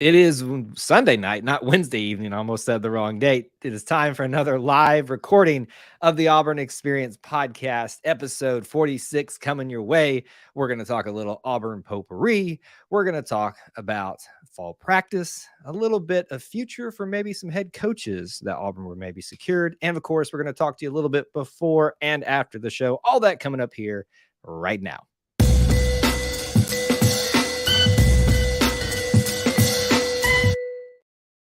It is Sunday night, not Wednesday evening. I almost said the wrong date. It is time for another live recording of the Auburn Experience podcast, episode 46 coming your way. We're going to talk a little Auburn potpourri. We're going to talk about fall practice, a little bit of future for maybe some head coaches that Auburn were maybe secured. And of course, we're going to talk to you a little bit before and after the show. All that coming up here right now.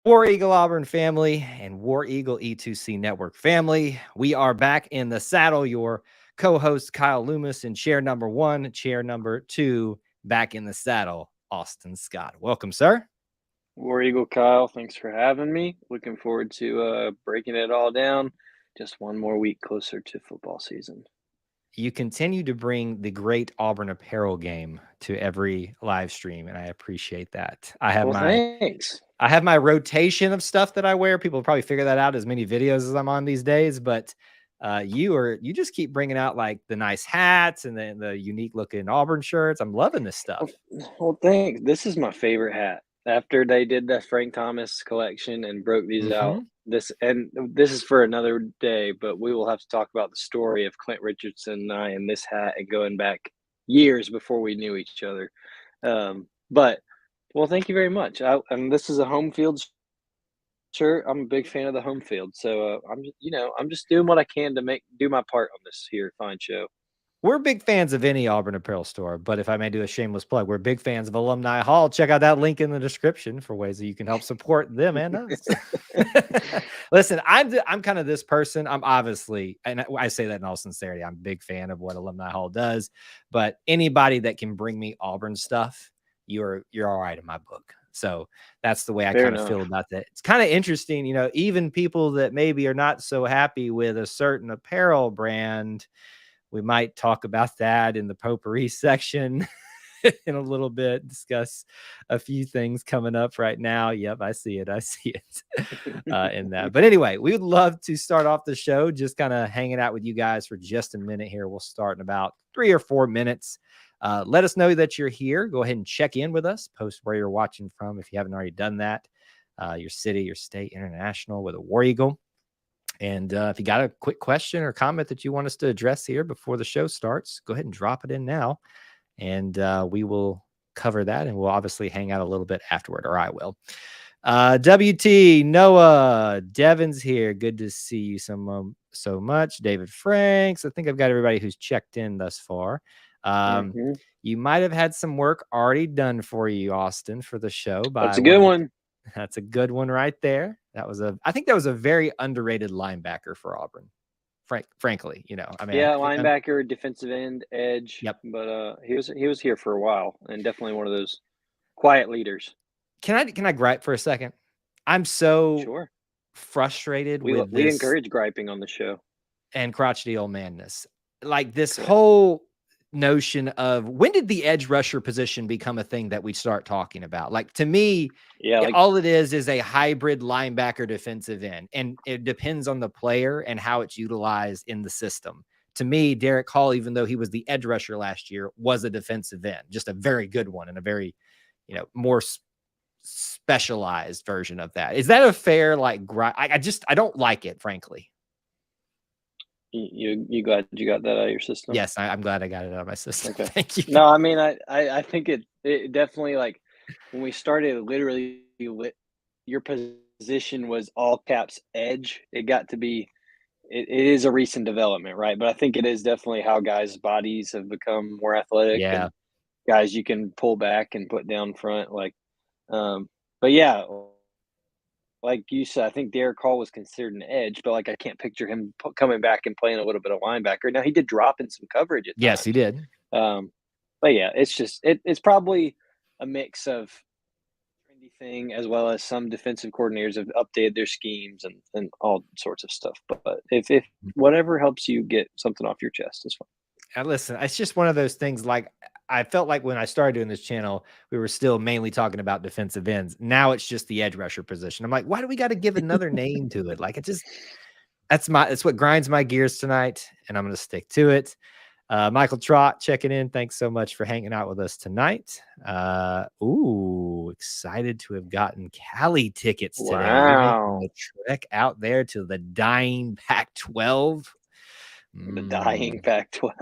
War Eagle Auburn family and War Eagle E2C Network family. We are back in the saddle. Your co-host Kyle Loomis in chair number 1, chair number 2, back in the saddle, Austin Scott. Welcome, sir. War Eagle Kyle, thanks for having me. Looking forward to breaking it all down. Just one more week closer to football season. You continue to bring the great Auburn apparel game to every live stream, and I appreciate that. Thanks. I have my rotation of stuff that I wear. People probably figure that out as many videos as I'm on these days, but you just keep bringing out like the nice hats and the unique looking Auburn shirts. I'm loving this stuff. Well, thanks. This is my favorite hat. After they did the Frank Thomas collection and broke these out, this is for another day, but we will have to talk about the story of Clint Richardson and I in this hat and going back years before we knew each other. But well, thank you very much. And this is a home field shirt. I'm a big fan of the home field, so I'm just doing what I can to do my part on this here fine show. We're big fans of any Auburn apparel store, but if I may do a shameless plug, we're big fans of Alumni Hall. Check out that link in the description for ways that you can help support them and us. Listen, I'm kind of this person. I'm obviously, and I say that in all sincerity, I'm a big fan of what Alumni Hall does, but anybody that can bring me Auburn stuff, you're all right in my book. So that's the way I kind of feel about that. It's kind of interesting, even people that maybe are not so happy with a certain apparel brand. We might talk about that in the potpourri section in a little bit, discuss a few things coming up right now. Yep, I see it in that. But anyway, we would love to start off the show just kind of hanging out with you guys for just a minute here. We'll start in about 3 or 4 minutes. Let us know that you're here. Go ahead and check in with us. Post where you're watching from if you haven't already done that. Your city, your state, international with a War Eagle. And if you got a quick question or comment that you want us to address here before the show starts, go ahead and drop it in now. And we will cover that. And we'll obviously hang out a little bit afterward, or I will. WT, Noah, Devin's here. Good to see you so much. David Franks. I think I've got everybody who's checked in thus far. You might have had some work already done for you, Austin, for the show. That's a good one. That's a good one right there. I think that was a very underrated linebacker for Auburn. Frankly, linebacker, defensive end, edge. Yep. But he was here for a while and definitely one of those quiet leaders. Can I gripe for a second? I'm so frustrated with this. We encourage griping on the show. And crotchety old manness. Like this whole notion of when did the edge rusher position become a thing that we start talking about? Like, to me, all it is a hybrid linebacker defensive end, and it depends on the player and how it's utilized in the system. To me, Derek Hall, even though he was the edge rusher last year, was a defensive end, just a very good one and a very, more specialized version of that. Is that a fair I don't like it, frankly. You glad you got that out of your system? Yes, I'm glad I got it out of my system. Okay. Thank you. No, I mean, I think it definitely, like, when we started, literally, your position was all caps edge. It got to be, it is a recent development, right? But I think it is definitely how guys' bodies have become more athletic. Yeah. And guys you can pull back and put down front. But yeah, like you said, I think Derek Hall was considered an edge, but I can't picture him coming back and playing a little bit of linebacker. Now, he did drop in some coverage at times. Yes, he did. But yeah, it's just it's probably a mix of trendy thing as well as some defensive coordinators have updated their schemes and all sorts of stuff. But if whatever helps you get something off your chest is fine. And listen, it's just one of those things. I felt like when I started doing this channel, we were still mainly talking about defensive ends. Now it's just the edge rusher position. I'm like, why do we got to give another name to it? That's what grinds my gears tonight, and I'm going to stick to it. Michael Trott checking in. Thanks so much for hanging out with us tonight. excited to have gotten Cali tickets today. You making Wow. the trek out there to the dying Pac-12? The dying Pac-12.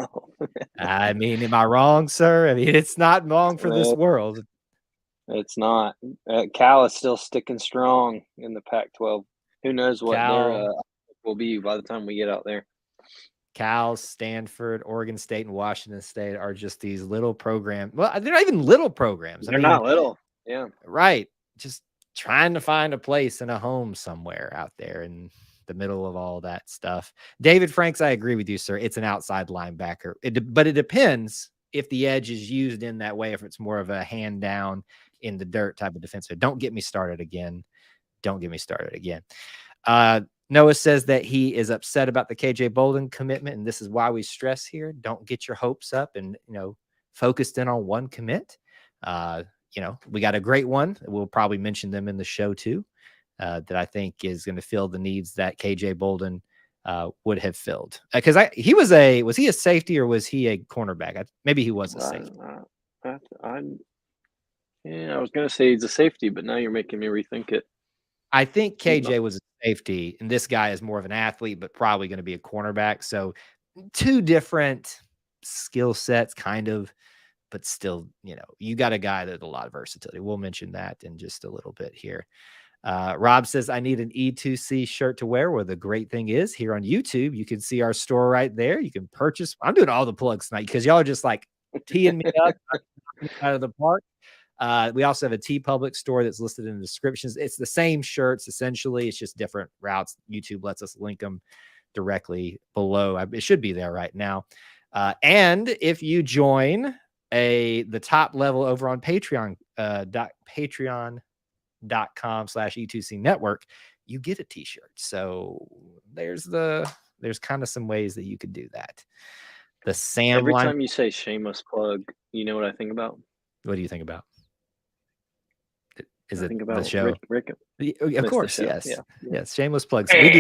I mean, am I wrong, sir? I mean, it's not wrong for this No, world. it's not. Cal is still sticking strong in the Pac-12. Who knows what their Cal, will be by the time we get out there. Cal, Stanford, Oregon State, and Washington State are just these little programs. Well, they're not even little programs. I They're mean, not little. Yeah. right. Just trying to find a place and a home somewhere out there in the middle of all that stuff. David Franks, I agree with you, sir. It's an outside linebacker. But it depends if the edge is used in that way, if it's more of a hand down in the dirt type of defensive. Don't get me started again. Don't get me started again. Noah says that he is upset about the KJ Bolden commitment, and this is why we stress here: don't get your hopes up and focused in on one commit. We got a great one. We'll probably mention them in the show too. That I think is going to fill the needs that KJ Bolden would have filled. Because was he a safety or was he a cornerback? Maybe he was a safety. I was going to say he's a safety, but now you're making me rethink it. I think KJ was a safety, and this guy is more of an athlete, but probably going to be a cornerback. So two different skill sets, kind of, but still, you got a guy that has a lot of versatility. We'll mention that in just a little bit here. Rob says, I need an E2C shirt to wear. Well, the great thing is here on YouTube, you can see our store right there. You can purchase. I'm doing all the plugs tonight because y'all are just like teeing me up out of the park. We also have a TeePublic store that's listed in the descriptions. It's the same shirts, essentially. It's just different routes. YouTube lets us link them directly below. It should be there right now. And if you join the top level over on Patreon, patreon.com/E2C Network, you get a t-shirt. So there's kind of some ways that you could do that. The Sam Every line. time you say shameless plug, you know what I think about? What do you think about? Is I it think about the show? Rick Of course, yes. Yeah. Yes, shameless plugs. We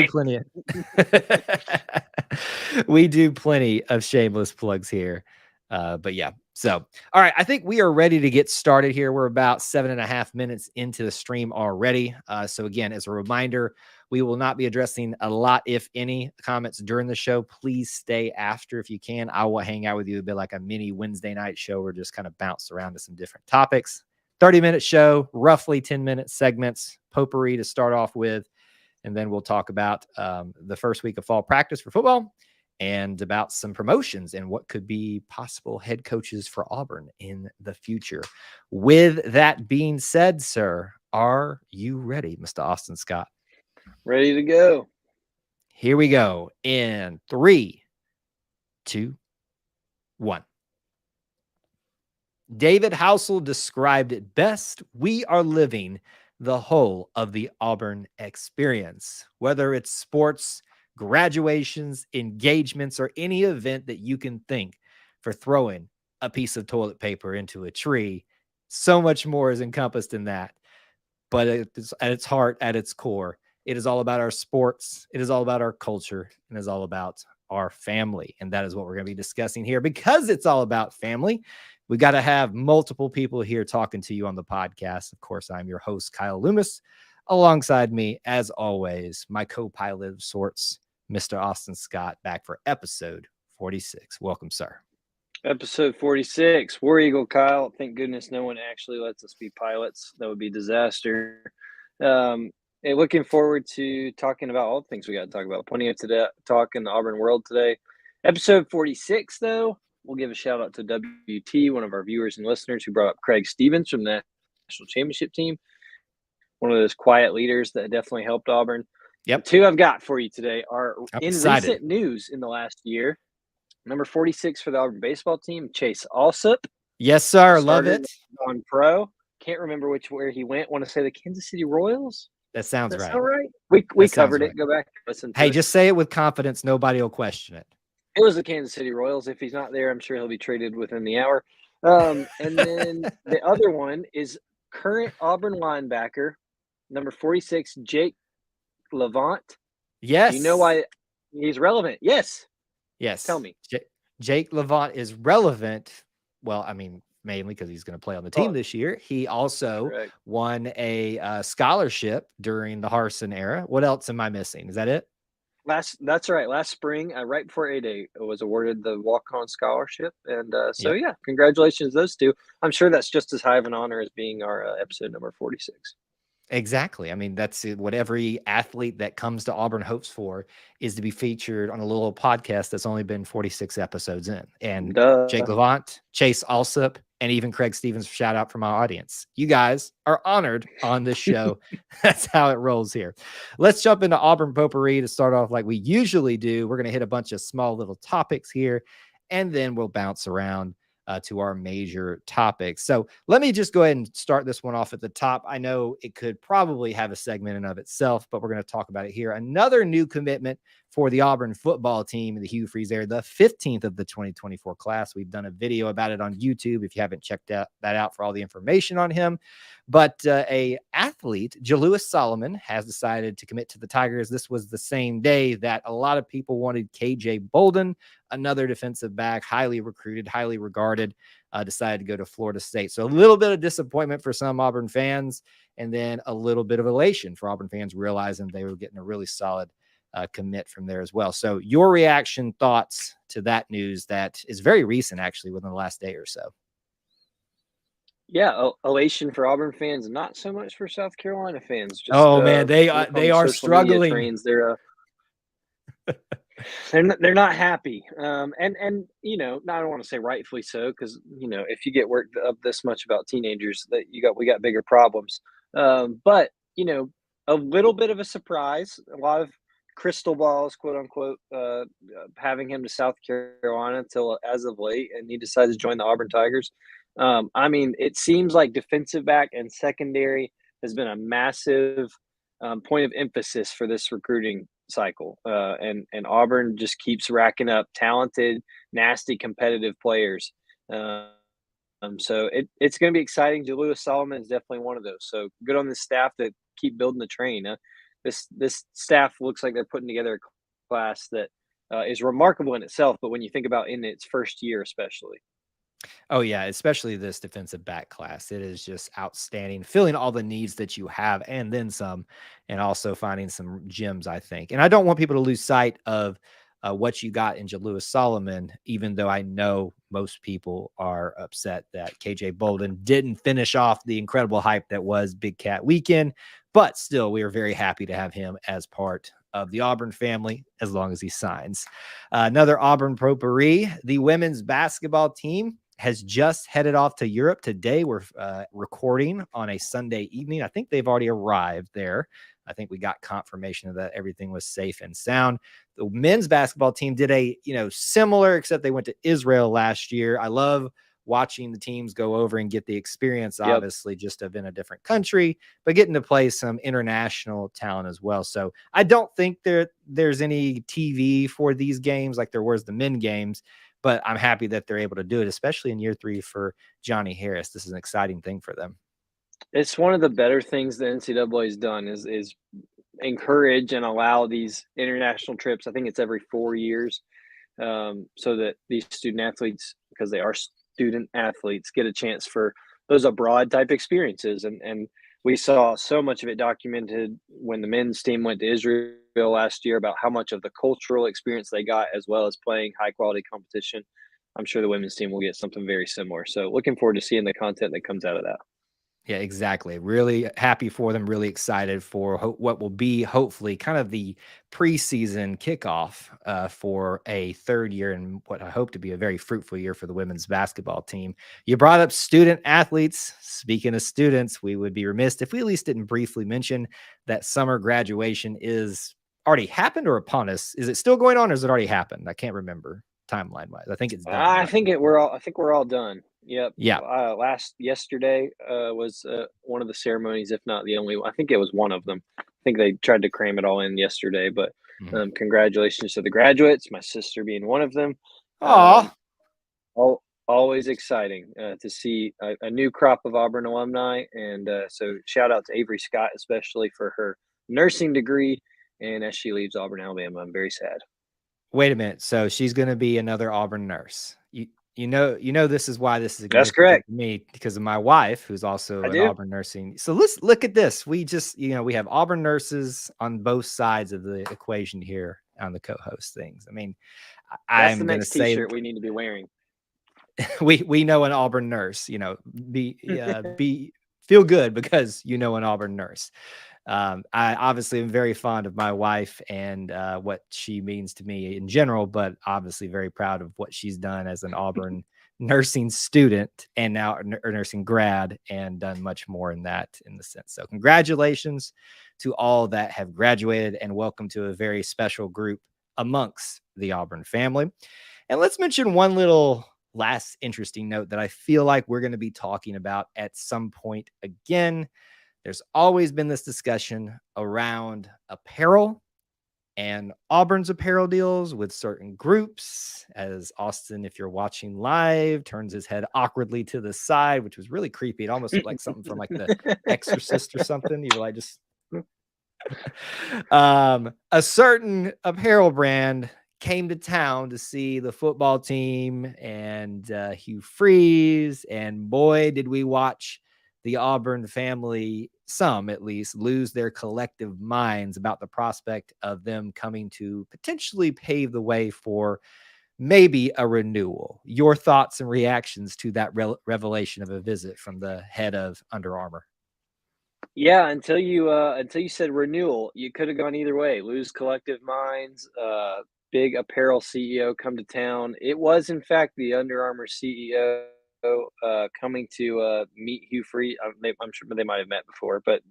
do plenty of shameless plugs here. But yeah. So, all right, I think we are ready to get started here. We're about 7.5 minutes into the stream already. So again, as a reminder, we will not be addressing a lot, if any, comments during the show. Please stay after if you can. I will hang out with you a bit like a mini Wednesday night show. We're just kind of bounce around to some different topics. 30-minute show, roughly 10-minute segments, potpourri to start off with. And then we'll talk about the first week of fall practice for football and about some promotions and what could be possible head coaches for Auburn in the future. With that being said, sir, are you ready, Mr. Austin Scott? Ready to go. Here we go in 3, 2, 1. David Housel described it best. We are living the whole of the Auburn experience, whether it's sports, graduations, engagements, or any event that you can think for throwing a piece of toilet paper into a tree. So much more is encompassed in that. But it's, at its heart, at its core, it is all about our sports. It is all about our culture. And it is all about our family. And that is what we're going to be discussing here. Because it's all about family, we got to have multiple people here talking to you on the podcast. Of course, I'm your host, Kyle Loomis. Alongside me, as always, my co-pilot of sorts, Mr. Austin Scott, back for episode 46. Welcome, sir. Episode 46. War Eagle, Kyle. Thank goodness no one actually lets us be pilots. That would be disaster. Looking forward to talking about all the things we got to talk about. Plenty of talk in the Auburn world today. Episode 46, though, we'll give a shout out to WT, one of our viewers and listeners who brought up Craig Stevens from the national championship team. One of those quiet leaders that definitely helped Auburn. Yep. 2 I've got for you today are excited. Recent news in the last year. Number 46 for the Auburn baseball team, Chase Alsup. Yes, sir. Love it. On pro. Can't remember where he went. Want to say the Kansas City Royals? That sounds right. All right. We covered it. Go back and listen to it. Hey, just say it with confidence. Nobody will question it. It was the Kansas City Royals. If he's not there, I'm sure he'll be traded within the hour. And then the other one is current Auburn linebacker, number 46, Jake Levant. Yes. Do you know why he's relevant? Yes. Yes. Tell me. Jake Levant is relevant. Well, I mean, mainly because he's going to play on the team this year. He also correct. won a scholarship during the Harsin era. What else am I missing? Is that it? That's right. Last spring, right before A-Day, was awarded the walk-on scholarship, and so Yep. yeah, congratulations those two. I'm sure that's just as high of an honor as being our episode number 46. Exactly. I mean, that's what every athlete that comes to Auburn hopes for, is to be featured on a little podcast that's only been 46 episodes in. And Jake Duh. Levant, Chase Alsup, and even Craig Stevens, shout out from our audience. You guys are honored on this show. That's how it rolls here. Let's jump into Auburn potpourri to start off like we usually do. We're going to hit a bunch of small little topics here, and then we'll bounce around to our major topics. So let me just go ahead and start this one off at the top. I know it could probably have a segment in of itself, but we're going to talk about it here. Another new commitment for the Auburn football team in the Hugh Freeze era, the 15th of the 2024 class. We've done a video about it on YouTube if you haven't checked that out for all the information on him. But a athlete, Jalewis Solomon, has decided to commit to the Tigers. This was the same day that a lot of people wanted KJ Bolden, another defensive back, highly recruited, highly regarded, decided to go to Florida State. So a little bit of disappointment for some Auburn fans, and then a little bit of elation for Auburn fans realizing they were getting a really solid commit from there as well. So your reaction, thoughts to that news that is very recent, actually, within the last day or so. Yeah, elation for Auburn fans, not so much for South Carolina fans. Just Oh man, look they on are social media struggling. trains. They're not happy. And you know, I don't want to say rightfully so, because you know, if you get worked up this much about teenagers, that we got bigger problems. But you know, a little bit of a surprise. A lot of crystal balls, quote unquote, having him to South Carolina until as of late, and he decides to join the Auburn Tigers. I mean, it seems like defensive back and secondary has been a massive point of emphasis for this recruiting cycle, and Auburn just keeps racking up talented, nasty, competitive players. So it's going to be exciting. Jalewis Solomon is definitely one of those. So good on the staff to keep building the train. This staff looks like they're putting together a class that is remarkable in itself, but when you think about in its first year, especially. Oh yeah, especially this defensive back class. It is just outstanding, filling all the needs that you have and then some, and also finding some gems, I think. And I don't want people to lose sight of what you got in Jalewis Solomon, even though I know most people are upset that KJ Bolden didn't finish off the incredible hype that was Big Cat Weekend. But still, we are very happy to have him as part of the Auburn family as long as he signs. Another Auburn potpourri, the women's basketball team has just headed off to Europe today. We're recording on a Sunday evening. I think they've already arrived there. I think we got confirmation of that everything was safe and sound. The men's basketball team did a, similar, except they went to Israel last year. I love watching the teams go over and get the experience, Yep. obviously, just of in a different country, but getting to play some international talent as well. So I don't think there's any TV for these games like there was the men games, but I'm happy that they're able to do it, especially in year 3 for Johnny Harris. This is an exciting thing for them. It's one of the better things the NCAA has done is encourage and allow these international trips. I think it's every 4 years, so that these student athletes, because they are student athletes, get a chance for those abroad type experiences. And we saw so much of it documented when the men's team went to Israel last year about how much of the cultural experience they got, as well as playing high quality competition. I'm sure the women's team will get something very similar. So looking forward to seeing the content that comes out of that. Yeah, exactly. Really happy for them. Really excited for what will be hopefully kind of the preseason kickoff for a third year and what I hope to be a very fruitful year for the women's basketball team. You brought up student athletes. Speaking of students, we would be remiss if we at least didn't briefly mention that summer graduation is already happened or upon us. Is it still going on or has it already happened? I can't remember timeline wise. I think it's done. I Right? think we're all done. Yep. Yeah. Yesterday was one of the ceremonies, if not the only one. I think it was one of them. I think they tried to cram it all in yesterday, but congratulations to the graduates. My sister being one of them. Aw. Always exciting to see a new crop of Auburn alumni, and so shout out to Avery Scott, especially for her nursing degree. And as she leaves Auburn, Alabama, I'm very sad. Wait a minute. So she's going to be another Auburn nurse. this is why this is That's significant correct. to me because of my wife, who's I also an do. Auburn nursing. So let's look at this. We just, we have Auburn nurses on both sides of the equation here on the co-host things. I mean, That's the I'm going to next say T-shirt we need to be wearing. we know an Auburn nurse, be feel good because an Auburn nurse. I obviously am very fond of my wife and what she means to me in general, but obviously very proud of what she's done as an Auburn nursing student and now a nursing grad, and done much more in the sense. So congratulations to all that have graduated, and welcome to a very special group amongst the Auburn family. And let's mention one little last interesting note that I feel like we're going to be talking about at some point again. There's always been this discussion around apparel and Auburn's apparel deals with certain groups. As Austin, if you're watching live, turns his head awkwardly to the side, which was really creepy. It almost looked like something from like The Exorcist or something. You were like just a certain apparel brand came to town to see the football team and Hugh Freeze, and boy, did we watch the Auburn family, some at least, lose their collective minds about the prospect of them coming to potentially pave the way for maybe a renewal. Your thoughts and reactions to that revelation of a visit from the head of Under Armour? Yeah, until you said renewal, you could have gone either way. Lose collective minds, big apparel CEO come to town. It was in fact the Under Armour CEO coming to meet Hugh Freeze. I'm sure they might have met before, but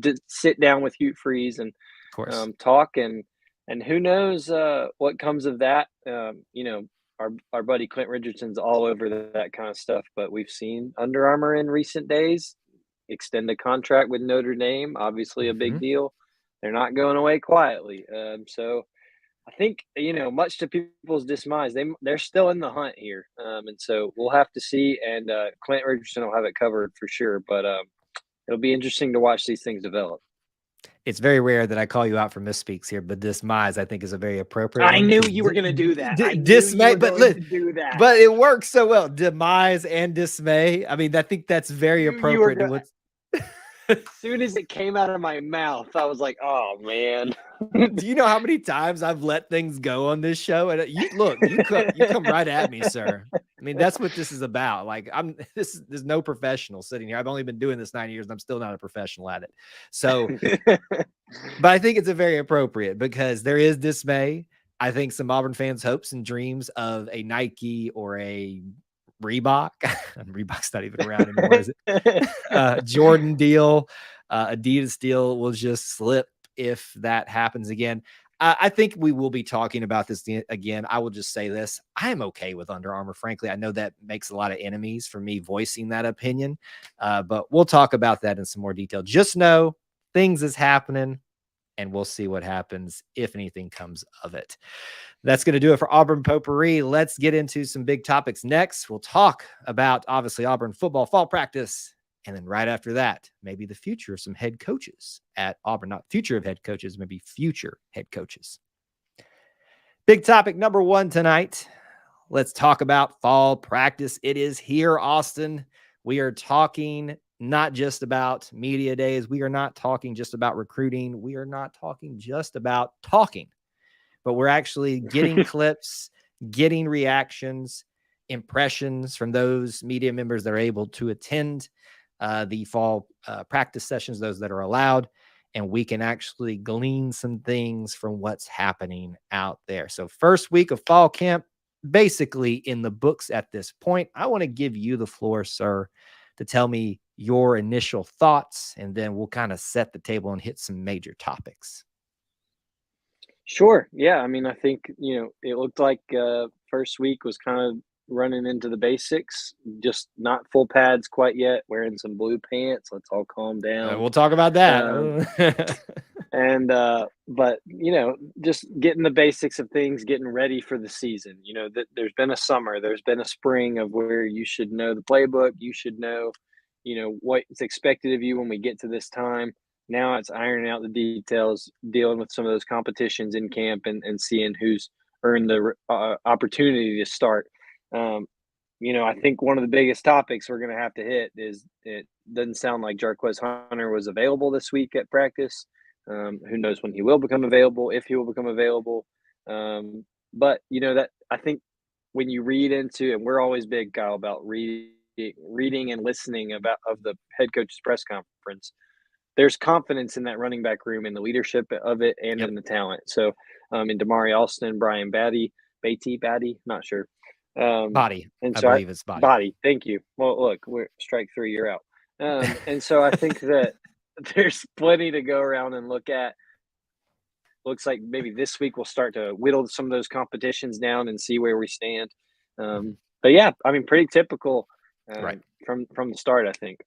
did sit down with Hugh Freeze and Of course. talk, and who knows what comes of that. Our buddy Clint Richardson's all over that kind of stuff, but we've seen Under Armour in recent days extend a contract with Notre Dame, obviously a big Mhm. deal. They're not going away quietly. So I think, much to people's dismay, they're still in the hunt here, and so we'll have to see. And Clint Richardson will have it covered for sure. But it'll be interesting to watch these things develop. It's very rare that I call you out for misspeaks here, but dismise, I think, is a very appropriate I one knew because you were going to do that. I knew you dismay, were going to do that. but it works so well. Demise and dismay. I mean, I think that's very Knew you were appropriate to going. what's. As soon as it came out of my mouth, I was like, "Oh man." Do you know how many times I've let things go on this show? And you come right at me, sir. I mean, that's what this is about. Like there's no professional sitting here. I've only been doing this 9 years and I'm still not a professional at it. So, but I think it's a very appropriate because there is dismay. I think some Auburn fans' hopes and dreams of a Nike or a Reebok. Reebok's not even around anymore, is it? Jordan deal, Adidas deal will just slip if that happens again. I think we will be talking about this again. I will just say this. I am okay with Under Armour, frankly. I know that makes a lot of enemies for me voicing that opinion, but we'll talk about that in some more detail. Just know things is happening, and we'll see what happens if anything comes of it. That's going to do it for Auburn Potpourri. Let's get into some big topics next. We'll talk about, obviously, Auburn football fall practice. And then right after that, maybe the future of some head coaches at Auburn. Not future of head coaches, maybe future head coaches. Big topic number one tonight. Let's talk about fall practice. It is here, Austin. We are talking not just about media days. We are not talking just about recruiting. We are not talking just about talking, but we're actually getting clips, getting reactions, impressions from those media members that are able to attend the fall practice sessions, those that are allowed, and we can actually glean some things from what's happening out there. So first week of fall camp, basically in the books at this point. I want to give you the floor, sir, to tell me your initial thoughts, and then we'll kind of set the table and hit some major topics. Sure. Yeah. I mean, I think, it looked like first week was kind of running into the basics, just not full pads quite yet, wearing some blue pants. Let's all calm down. We'll talk about Um, that. but, just getting the basics of things, getting ready for the season. There's been a summer, there's been a spring of where you should know the playbook, you should know, what's expected of you when we get to this time. Now it's ironing out the details, dealing with some of those competitions in camp, and seeing who's earned the opportunity to start. I think one of the biggest topics we're going to have to hit is it doesn't sound like Jarquez Hunter was available this week at practice. Who knows when he will become available, if he will become available. But that I think when you read into, and we're always big, Kyle, about reading and listening about of the head coach's press conference. There's confidence in that running back room, in the leadership of it, and Yep. in the talent. So, in Damari Alston, Brian Batty, not sure. Body. And I so believe it's body. Body, thank you. Well, look, we're strike three, you're out. And so I think that there's plenty to go around and look at. Looks like maybe this week we'll start to whittle some of those competitions down and see where we stand. Mhm. But yeah, I mean, pretty typical Right. from the start, I think.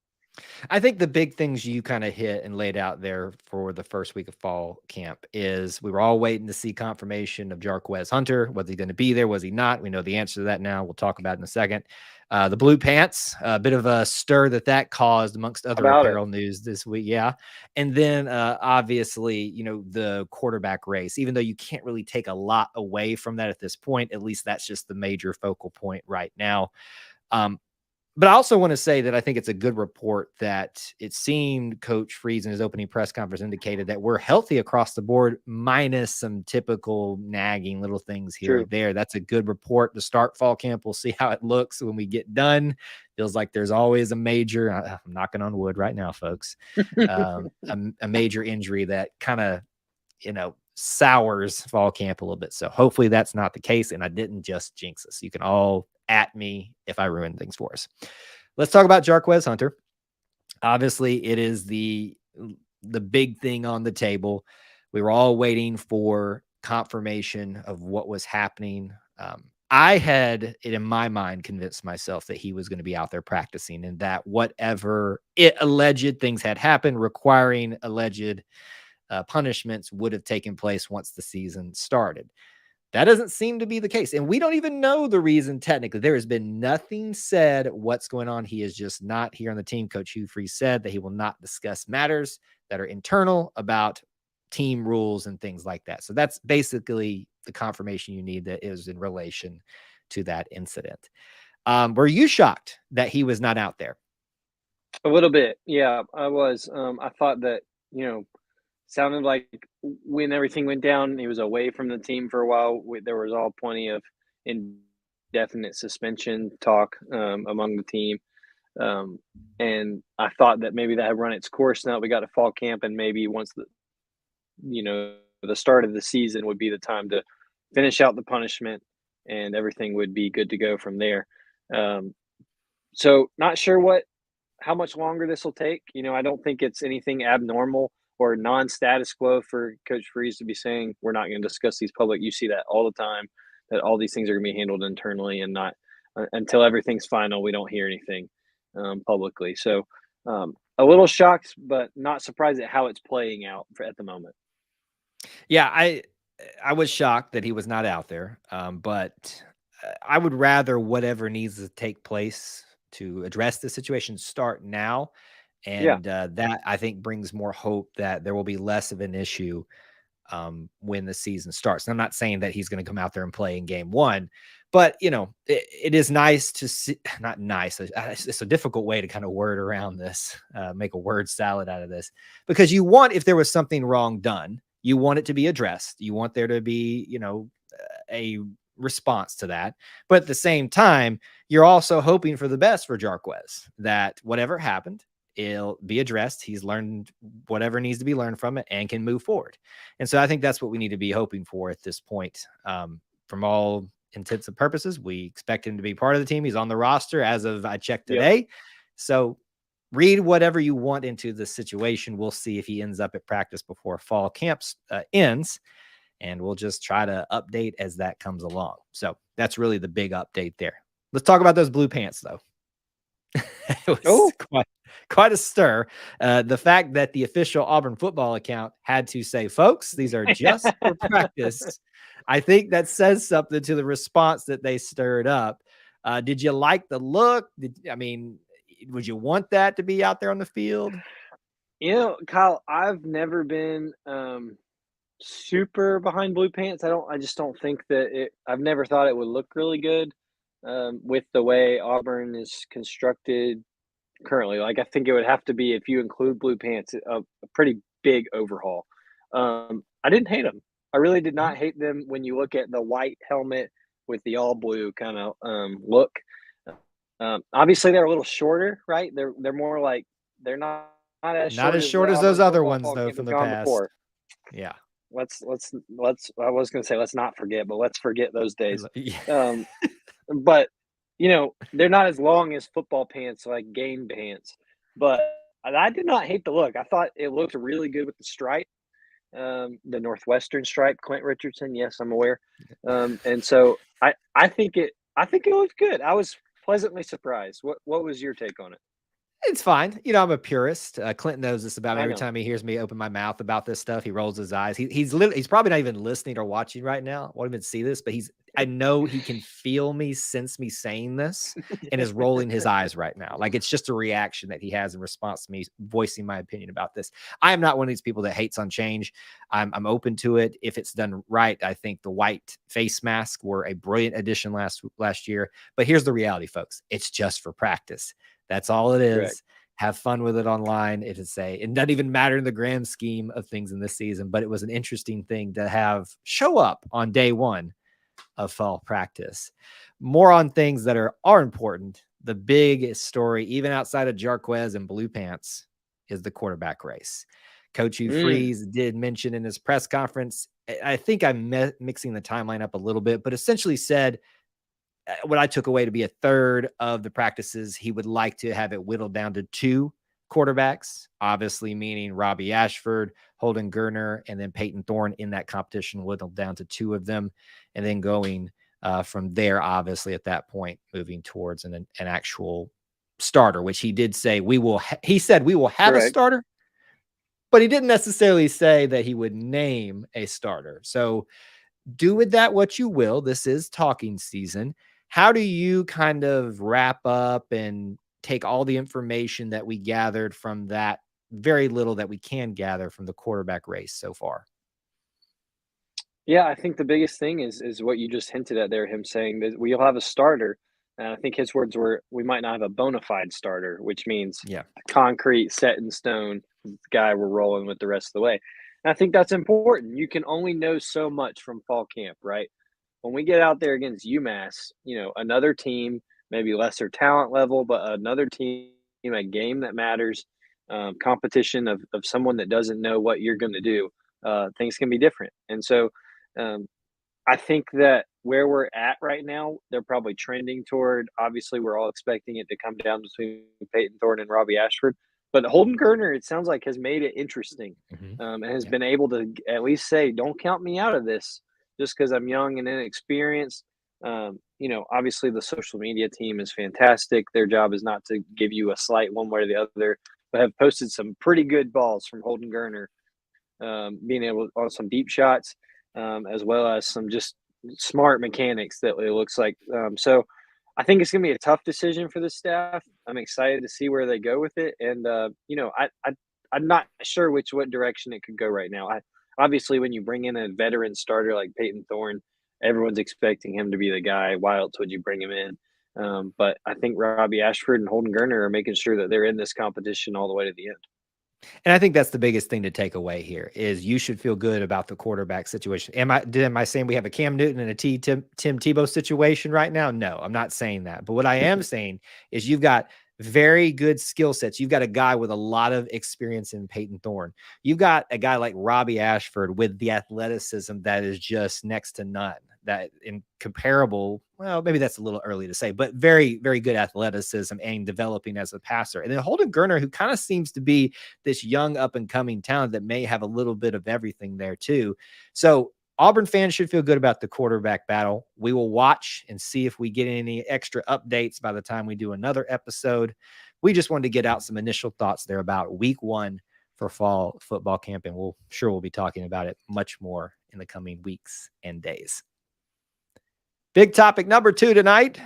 I think the big things you kind of hit and laid out there for the first week of fall camp is we were all waiting to see confirmation of Jarquez Hunter. Was he going to be there? Was he not? We know the answer to that now. We'll talk about it in a second. The blue pants, a bit of a stir that caused amongst How other about it? apparel news this week. Yeah. And then obviously, the quarterback race, even though you can't really take a lot away from that at this point, at least that's just the major focal point right now. Um, but I also want to say that I think it's a good report that it seemed Coach Freeze in his opening press conference indicated that we're healthy across the board, minus some typical nagging little things here or True. there. That's a good report to start fall camp. We'll see how it looks when we get done. Feels like there's always a major, I'm knocking on wood right now, folks, a major injury that kind of, sours fall camp a little bit. So hopefully that's not the case. And I didn't just jinx us. You can all at me if I ruin things for us. Let's talk about Jarquez Hunter. Obviously, it is the big thing on the table. We were all waiting for confirmation of what was happening. I had it in my mind convinced myself that he was going to be out there practicing and that whatever alleged things had happened requiring alleged punishments would have taken place once the season started. That doesn't seem to be the case. And we don't even know the reason technically. There has been nothing said what's going on. He is just not here on the team. Coach Hugh Freeze said that he will not discuss matters that are internal about team rules and things like that. So that's basically the confirmation you need that is in relation to that incident. Were you shocked that he was not out there? A little bit, yeah, I was. I thought that, sounded like when everything went down, he was away from the team for a while. There was all plenty of indefinite suspension talk among the team. Um, and I thought that maybe that had run its course now that we got to fall camp, and maybe once the start of the season would be the time to finish out the punishment and everything would be good to go from there. Um, so not sure how much longer this will take. I don't think it's anything abnormal or non-status quo for Coach Freeze to be saying we're not going to discuss these public. You see that all the time, that all these things are going to be handled internally and not until everything's final. We don't hear anything publicly. So a little shocked, but not surprised at how it's playing out at the moment. Yeah, I was shocked that he was not out there, but I would rather whatever needs to take place to address the situation start now, Yeah, and that I think brings more hope that there will be less of an issue when the season starts. And I'm not saying that he's going to come out there and play in game one, but it is nice to see. Not nice. It's a difficult way to kind of word around this, make a word salad out of this, because you want, if there was something wrong done, you want it to be addressed. You want there to be, a response to that. But at the same time, you're also hoping for the best for Jarquez, that whatever happened, it'll be addressed. He's learned whatever needs to be learned from it and can move forward. And so I think that's what we need to be hoping for at this point. From all intents and purposes, we expect him to be part of the team. He's on the roster as of I checked yep. today. So read whatever you want into the situation. We'll see if he ends up at practice before fall camps ends. And we'll just try to update as that comes along. So that's really the big update there. Let's talk about those blue pants, though. It was quite a stir. The fact that the official Auburn football account had to say, folks, these are just for practice. I think that says something to the response that they stirred up. Did you like the look? Would you want that to be out there on the field? Kyle, I've never been super behind blue pants. I just don't think that I've never thought it would look really good. with the way Auburn is constructed currently. Like, I think it would have to be, if you include blue pants, a pretty big overhaul. I didn't hate them. I really did not Mhm. hate them when you look at the white helmet with the all blue kind of look. Obviously, they're a little shorter, right? They're more like they're not as Not short as as the short as those Auburn other football ones, though, game from has the gone past. before. Yeah. Let's. I was going to say let's not forget, but let's forget those days. Yeah. Um, but, they're not as long as football pants, like game pants, but I did not hate the look. I thought it looked really good with the stripe, the Northwestern stripe, Clint Richardson, yes, I'm aware. And so I think it looked good. I was pleasantly surprised. What was your take on it? It's fine. I'm a purist. Clint knows this about me. I Every know. time he hears me open my mouth about this stuff, he rolls his eyes. He's probably not even listening or watching right now. Won't even see this, but I know he can feel me, sense me saying this, and is rolling his eyes right now. Like, it's just a reaction that he has in response to me voicing my opinion about this. I am not one of these people that hates on change. I'm open to it if it's done right. I think the white face masks were a brilliant addition last year. But here's the reality, folks. It's just for practice. That's all it Correct. is. Have fun with it online. It doesn't even matter in the grand scheme of things in this season, but it was an interesting thing to have show up on day one of fall practice. More on things that are important. The big story, even outside of Jarquez and Blue Pants, is the quarterback race. Coach Hugh Mm, Freeze did mention in his press conference, I think I'm mixing the timeline up a little bit, but essentially said what I took away to be a third of the practices, he would like to have it whittled down to 2 quarterbacks, obviously meaning Robbie Ashford, Holden Gerner, and then Peyton Thorne in that competition, whittled down to 2 of them, and then going from there, obviously at that point, moving towards an actual starter, which he did say he said we will have a correct. starter, but he didn't necessarily say that he would name a starter. So do with that what you will. This is talking season. How do you kind of wrap up and take all the information that we gathered from that very little that we can gather from the quarterback race so far? Yeah, I think the biggest thing is what you just hinted at there, him saying that we'll have a starter. And I think his words were, "We might not have a bona fide starter," which means Yeah. a concrete, set in stone guy we're rolling with the rest of the way. And I think that's important. You can only know so much from fall camp, right? When we get out there against UMass, another team, maybe lesser talent level, but another team, a game that matters, competition of someone that doesn't know what you're going to do, things can be different. And so, um, I think that where we're at right now, they're probably trending toward. Obviously, we're all expecting it to come down between Peyton Thorne and Robbie Ashford, but Holden Gerner, it sounds like, has made it interesting, Mhm. and has Yeah. been able to at least say, "Don't count me out of this, just because I'm young and inexperienced." Obviously, the social media team is fantastic. Their job is not to give you a slight one way or the other, but have posted some pretty good balls from Holden Gerner, being able on some deep shots, as well as some just smart mechanics that it looks like. So I think it's going to be a tough decision for the staff. I'm excited to see where they go with it, and I'm not sure what direction it could go right now. Obviously, when you bring in a veteran starter like Peyton Thorne, everyone's expecting him to be the guy. Why else would you bring him in? But I think Robbie Ashford and Holden Gerner are making sure that they're in this competition all the way to the end. And I think that's the biggest thing to take away here is you should feel good about the quarterback situation. Am I saying we have a Cam Newton and a Tim Tebow situation right now? No, I'm not saying that. But what I am saying is you've got very good skill sets. You've got a guy with a lot of experience in Peyton Thorne. You've got a guy like Robbie Ashford with the athleticism that is just next to none. That in comparable, well, maybe that's a little early to say, but very, very good athleticism and developing as a passer. And then Holden Gerner, who kind of seems to be this young up and coming talent that may have a little bit of everything there too. So Auburn fans should feel good about the quarterback battle. We will watch and see if we get any extra updates by the time we do another episode. We just wanted to get out some initial thoughts there about week 1 for fall football camp, and we'll be talking about it much more in the coming weeks and days. Big topic number 2 tonight.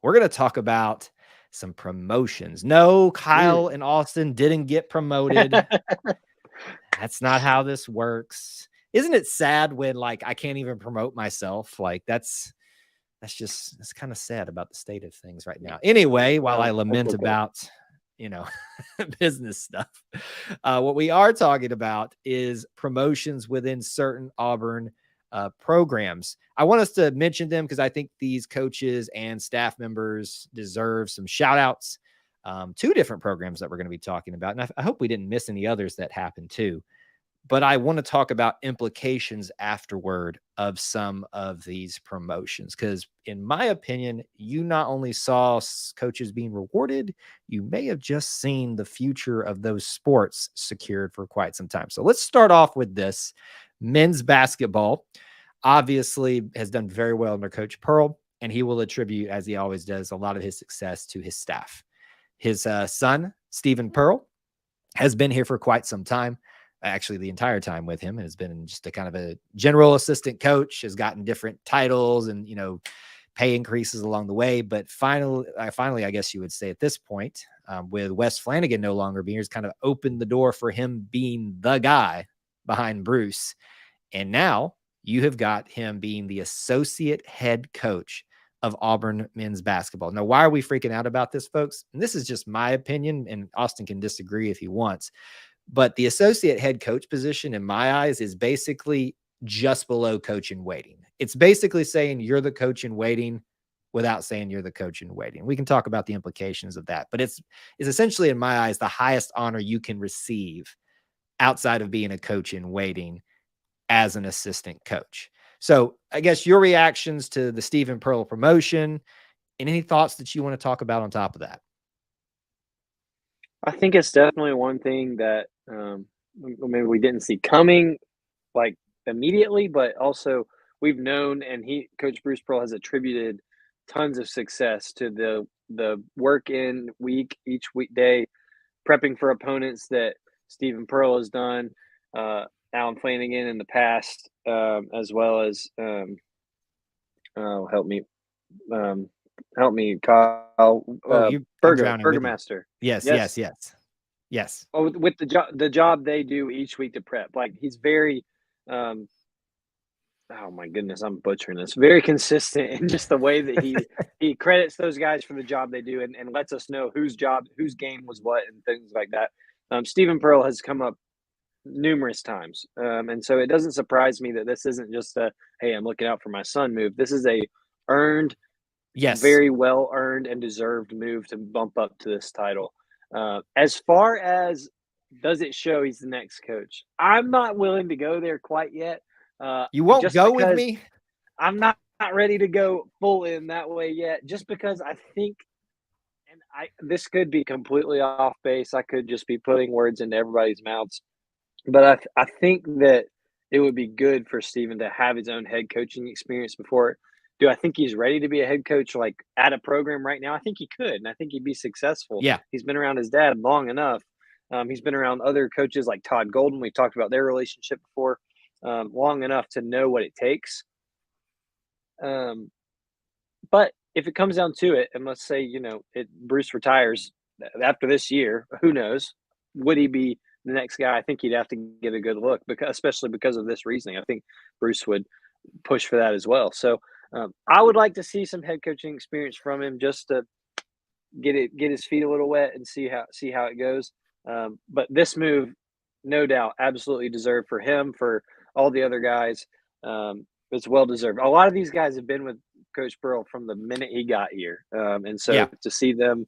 We're going to talk about some promotions. No, Kyle Mm. and Austin didn't get promoted. That's not how this works. Isn't it sad when I can't even promote myself? it's kind of sad about the state of things right now. Anyway, while I lament okay. about, you know, business stuff, what we are talking about is promotions within certain Auburn programs. I want us to mention them because I think these coaches and staff members deserve some shout outs. Two different programs that we're going to be talking about. And I hope we didn't miss any others that happened too. But I want to talk about implications afterward of some of these promotions. Because in my opinion, you not only saw coaches being rewarded, you may have just seen the future of those sports secured for quite some time. So let's start off with this. Men's basketball obviously has done very well under Coach Pearl, and he will attribute, as he always does, a lot of his success to his staff. His son, Stephen Pearl, has been here for quite some time. Actually, the entire time with him, and has been just a kind of a general assistant coach, has gotten different titles and, pay increases along the way. But finally, I guess you would say at this point, with Wes Flanagan no longer being here, has kind of opened the door for him being the guy behind Bruce. And now you have got him being the associate head coach of Auburn men's basketball. Now, why are we freaking out about this, folks? And this is just my opinion, and Austin can disagree if he wants. But the associate head coach position, in my eyes, is basically just below coach in waiting. It's basically saying you're the coach in waiting without saying you're the coach in waiting. We can talk about the implications of that, but it's essentially, in my eyes, the highest honor you can receive outside of being a coach in waiting as an assistant coach. So I guess your reactions to the Stephen Pearl promotion and any thoughts that you want to talk about on top of that. I think it's definitely one thing that maybe we didn't see coming like immediately, but also we've known, and Coach Bruce Pearl has attributed tons of success to the work in week, each weekday, prepping for opponents that Stephen Pearl has done, Alan Flanagan in the past, as well as help me, Kyle. Burgermaster. Yes. Oh, with the job they do each week to prep, like he's very, oh my goodness, I'm butchering this. Very consistent in just the way that he credits those guys for the job they do, and lets us know whose game was what, and things like that. Stephen Pearl has come up numerous times, and so it doesn't surprise me that this isn't just a hey, I'm looking out for my son move. This is a earned. Yes. Very well earned and deserved move to bump up to this title. As far as does it show he's the next coach, I'm not willing to go there quite yet. You won't go with me? I'm not ready to go full in that way yet, just because I think, and this could be completely off base. I could just be putting words into everybody's mouths. But I think that it would be good for Stephen to have his own head coaching experience before. Do I think he's ready to be a head coach like at a program right now? I think he could, and I think he'd be successful. Yeah. He's been around his dad long enough. He's been around other coaches like Todd Golden. We've talked about their relationship before, long enough to know what it takes. But if it comes down to it, and let's say, Bruce retires after this year, who knows? Would he be the next guy? I think he'd have to get a good look, especially because of this reasoning. I think Bruce would push for that as well. So I would like to see some head coaching experience from him, just to get his feet a little wet and see how it goes. But this move, no doubt, absolutely deserved for him, for all the other guys. It's well deserved. A lot of these guys have been with Coach Pearl from the minute he got here, and so to see them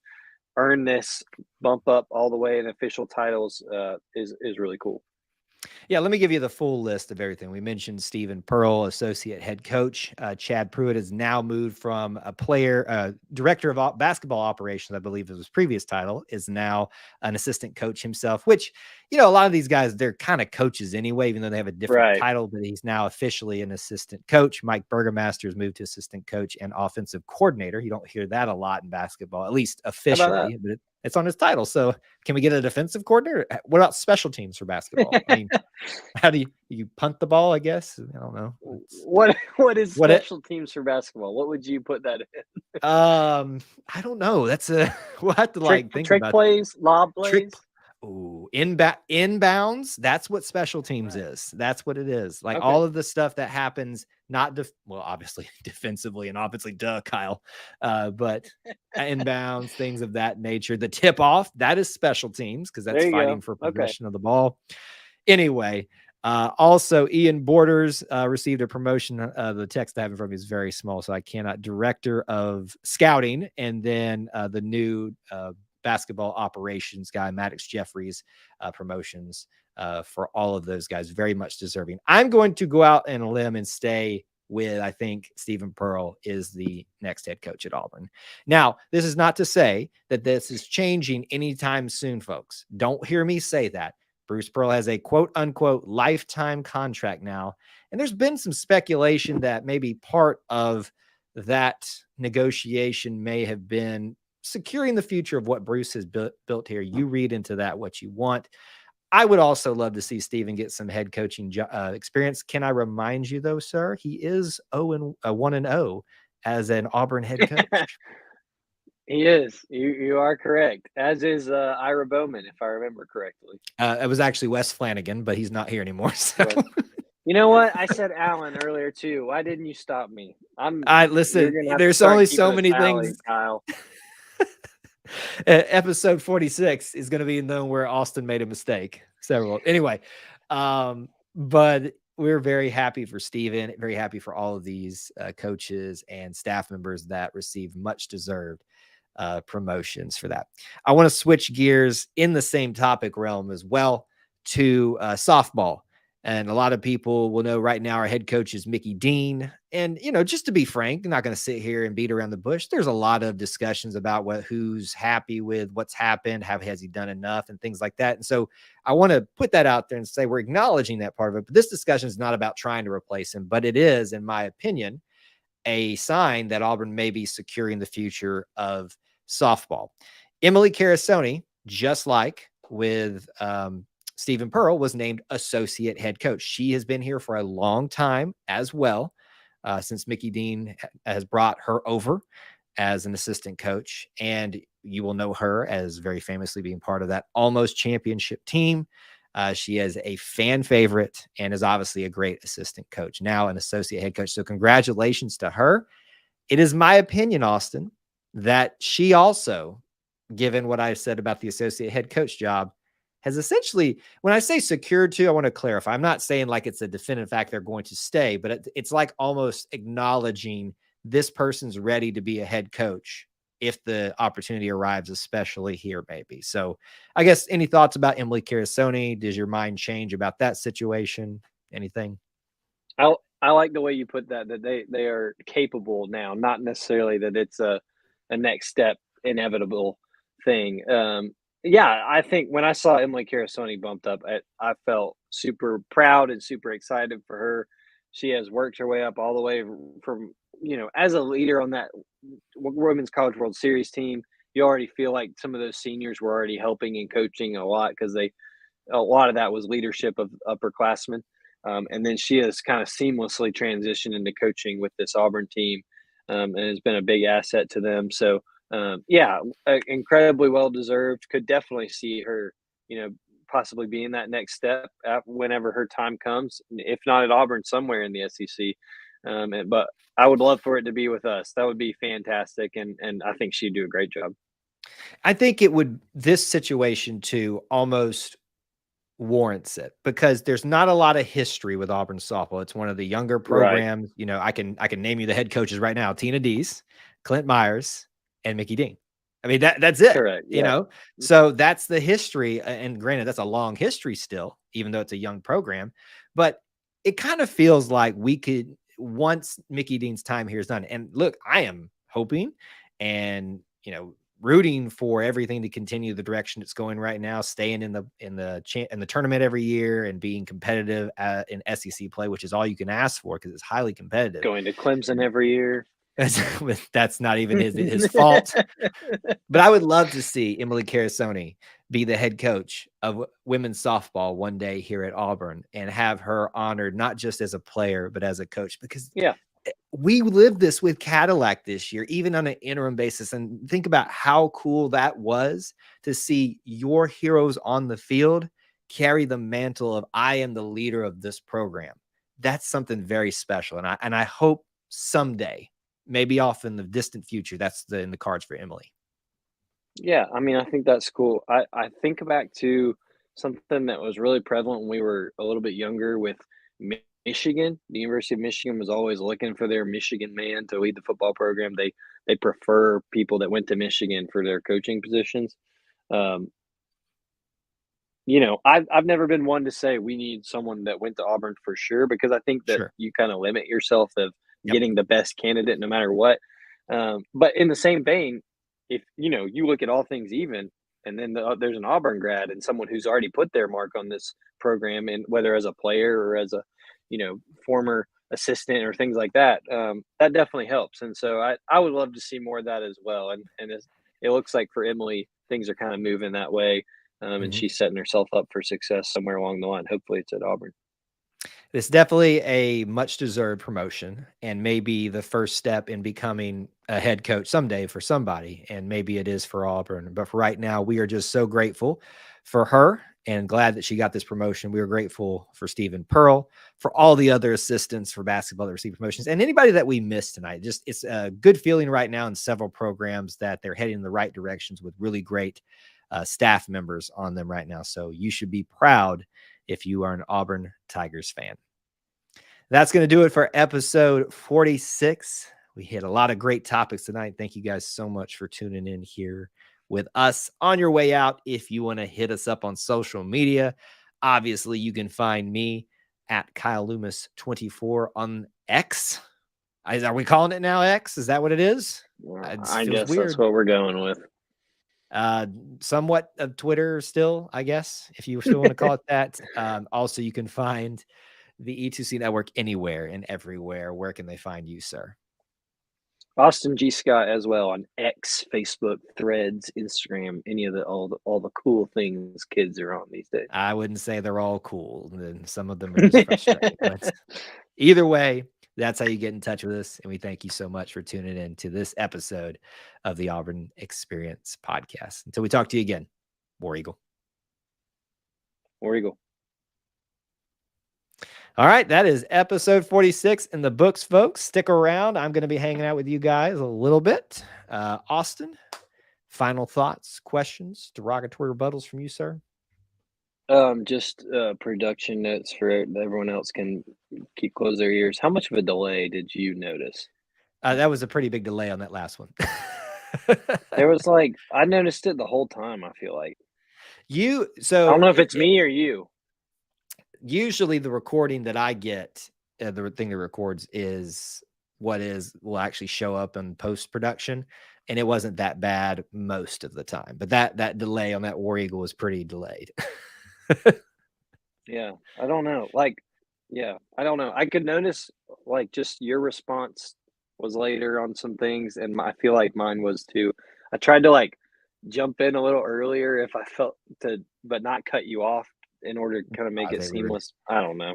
earn this bump up all the way in official titles is really cool. Yeah, let me give you the full list of everything. We mentioned Stephen Pearl, associate head coach. Chad Pruitt has now moved from a director of basketball operations, I believe was his previous title, is now an assistant coach himself, which, a lot of these guys, they're kind of coaches anyway, even though they have a different title, but he's now officially an assistant coach. Mike Burgermaster has moved to assistant coach and offensive coordinator. You don't hear that a lot in basketball, at least officially, but it's on his title. So can we get a defensive coordinator? What about special teams for basketball? I mean, how do you punt the ball, I guess? I don't know. What is special teams for basketball? What would you put that in? I don't know. That's we'll have to think about trick plays, lob plays. Ooh, inbounds. That's what special teams Right. is. That's what it is. Like Okay. all of the stuff that happens, not well, obviously defensively and obviously, duh, Kyle, but inbounds, things of that nature. The tip off, that is special teams because that's There you fighting go. for Okay. possession of the ball. Anyway, also Ian Borders received a promotion. The text I have in front of me is very small, so I cannot. Director of scouting, and then the new basketball operations guy, Maddox Jeffries, promotions for all of those guys. Very much deserving. I'm going to go out on a limb and stay with, I think Stephen Pearl is the next head coach at Auburn. Now, this is not to say that this is changing anytime soon, folks. Don't hear me say that. Bruce Pearl has a quote unquote lifetime contract now. And there's been some speculation that maybe part of that negotiation may have been securing the future of what Bruce has built here. You read into that what you want. I would also love to see Steven get some head coaching experience. Can I remind you, though, sir, he is 1-0 as an Auburn head coach. He is. You are correct. As is Ira Bowman, if I remember correctly. It was actually Wes Flanagan, but he's not here anymore. So. Wes. You know what? I said Allen earlier too. Why didn't you stop me? You're Listen, gonna have to there's start only keeping so a many tally, things. Kyle. Episode 46 is going to be known where Austin made a mistake. Several. Anyway, but we're very happy for Steven, very happy for all of these coaches and staff members that receive much deserved promotions for that. I want to switch gears in the same topic realm as well to softball. And a lot of people will know right now our head coach is Mickey Dean. And, just to be frank, I'm not going to sit here and beat around the bush. There's a lot of discussions about who's happy with what's happened, has he done enough, and things like that. And so I want to put that out there and say we're acknowledging that part of it. But this discussion is not about trying to replace him, but it is, in my opinion, a sign that Auburn may be securing the future of softball. Emily Carasoni, just like with Stephen Pearl, was named associate head coach. She has been here for a long time as well, since Mickey Dean has brought her over as an assistant coach. And you will know her as very famously being part of that almost championship team. She is a fan favorite and is obviously a great assistant coach, now an associate head coach. So congratulations to her. It is my opinion, Austin, that she also, given what I said about the associate head coach job, has essentially, when I say secured to, I want to clarify. I'm not saying like it's a definitive fact they're going to stay, but it's like almost acknowledging this person's ready to be a head coach if the opportunity arrives, especially here, maybe. So I guess any thoughts about Emily Carasoni? Does your mind change about that situation? Anything? I like the way you put that they are capable now, not necessarily that it's a next step inevitable thing. Yeah, I think when I saw Emily Carasoni bumped up, I felt super proud and super excited for her. She has worked her way up all the way from, as a leader on that Women's College World Series team. You already feel like some of those seniors were already helping and coaching a lot because a lot of that was leadership of upperclassmen. And then she has kind of seamlessly transitioned into coaching with this Auburn team, and has been a big asset to them. So, yeah, incredibly well deserved. Could definitely see her, possibly being that next step whenever her time comes. If not at Auburn, somewhere in the SEC. But I would love for it to be with us. That would be fantastic, and I think she'd do a great job. I think it would, this situation too, almost warrants it because there's not a lot of history with Auburn softball. It's one of the younger Right. programs. I can name you the head coaches right now: Tina Dees, Clint Myers, and Mickey Dean. I mean that's it. Correct. Yeah. So that's the history. And granted, that's a long history still, even though it's a young program. But it kind of feels like we could, once Mickey Dean's time here is done. And look, I am hoping and rooting for everything to continue the direction it's going right now, staying in the tournament every year and being competitive in SEC play, which is all you can ask for because it's highly competitive. Going to Clemson every year. That's not even his fault. But I would love to see Emily Carasoni be the head coach of women's softball one day here at Auburn and have her honored not just as a player but as a coach, because we lived this with Cadillac this year, even on an interim basis. And think about how cool that was to see your heroes on the field carry the mantle of I am the leader of this program. That's something very special. And I hope someday, maybe off in the distant future, that's in the cards for Emily. Yeah, I mean, I think that's cool. I think back to something that was really prevalent when we were a little bit younger with Michigan. The University of Michigan was always looking for their Michigan man to lead the football program. They prefer people that went to Michigan for their coaching positions. Um, I've never been one to say we need someone that went to Auburn for sure because I think that Sure. you kind of limit yourself of Yep. getting the best candidate no matter what. But in the same vein, if you look at all things even, and then there's an Auburn grad and someone who's already put their mark on this program, and whether as a player or as a former assistant or things like that, that definitely helps. And so I would love to see more of that as well. And it looks like for Emily, things are kind of moving that way. And Mhm. she's setting herself up for success somewhere along the line. Hopefully, it's at Auburn. It's definitely a much deserved promotion and maybe the first step in becoming a head coach someday for somebody. And maybe it is for Auburn. But for right now, we are just so grateful for her and glad that she got this promotion. We are grateful for Stephen Pearl, for all the other assistants for basketball that received promotions, and anybody that we missed tonight. Just it's a good feeling right now in several programs that they're heading in the right directions with really great staff members on them right now. So you should be proud if you are an Auburn Tigers fan. That's going to do it for episode 46. We hit a lot of great topics tonight. Thank you guys so much for tuning in here with us. On your way out, if you want to hit us up on social media, obviously you can find me at Kyle Loomis 24 on X. Are we calling it now X? Is that what it is? It I feels guess that's weird. what we're going with. Somewhat of Twitter still, I guess, if you still want to call it that. Also, you can find the E2C Network anywhere and everywhere. Where can they find you, sir? Austin G. Scott as well on X, Facebook, Threads, Instagram, any of all the cool things kids are on these days. I wouldn't say they're all cool, and some of them are just frustrating. But either way, that's how you get in touch with us. And we thank you so much for tuning in to this episode of the Auburn Experience podcast. Until we talk to you again, War Eagle. War Eagle. All right, that is episode 46 in the books, folks. Stick around. I'm going to be hanging out with you guys a little bit. Austin, final thoughts, questions, derogatory rebuttals from you, sir? Just production notes for everyone else can close their ears. How much of a delay did you notice? That was a pretty big delay on that last one. There was I noticed it the whole time. I feel like I don't know if it's me or you. Usually the recording that I get, the thing that records is will actually show up in post-production, and it wasn't that bad most of the time. But that delay on that War Eagle was pretty delayed. Yeah, I don't know. I don't know. I could notice just your response was later on some things, and I feel like mine was too. I tried to jump in a little earlier if I felt but not cut you off in order to kind of make I it think seamless. I don't know.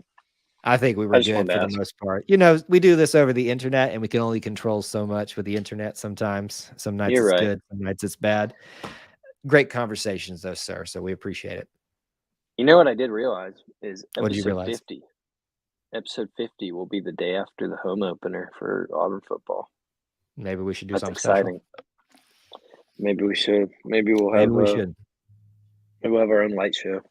we I were just good wanted for to the ask. most part. We do this over the internet, and we can only control so much with the internet sometimes. Some nights You're it's right. good, some nights it's bad. Great conversations, though, sir. So we appreciate it. You know what I did realize is What did you episode realize? 50. Episode 50 will be the day after the home opener for Auburn football. Maybe we should do That's something special. exciting. Maybe we should. Maybe we'll have Maybe we should. Maybe we'll have our own light show.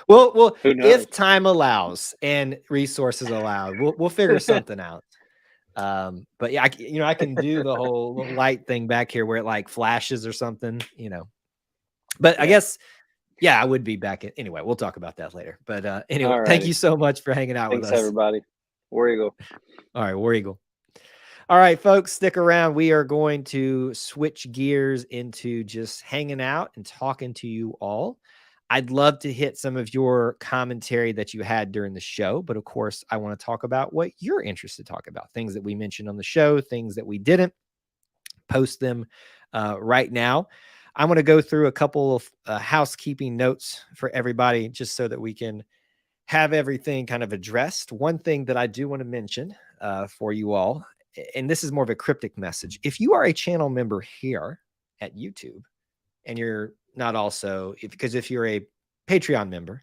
well, Who knows? if time allows and resources allow, we'll figure something out. But yeah, I can do the whole little light thing back here where it flashes or something, But Yeah. I guess, yeah, I would be back in. Anyway, we'll talk about that later. But anyway, thank you so much for hanging out with us. Thanks, everybody. War Eagle. All right, War Eagle. All right, folks, stick around. We are going to switch gears into just hanging out and talking to you all. I'd love to hit some of your commentary that you had during the show, but of course, I want to talk about what you're interested to talk about, things that we mentioned on the show, things that we didn't. Post them right now. I'm going to go through a couple of housekeeping notes for everybody just so that we can have everything kind of addressed, one thing that I do want to mention for you all, and this is more of a cryptic message. If you are a channel member here at YouTube and you're not also, because if you're a Patreon member,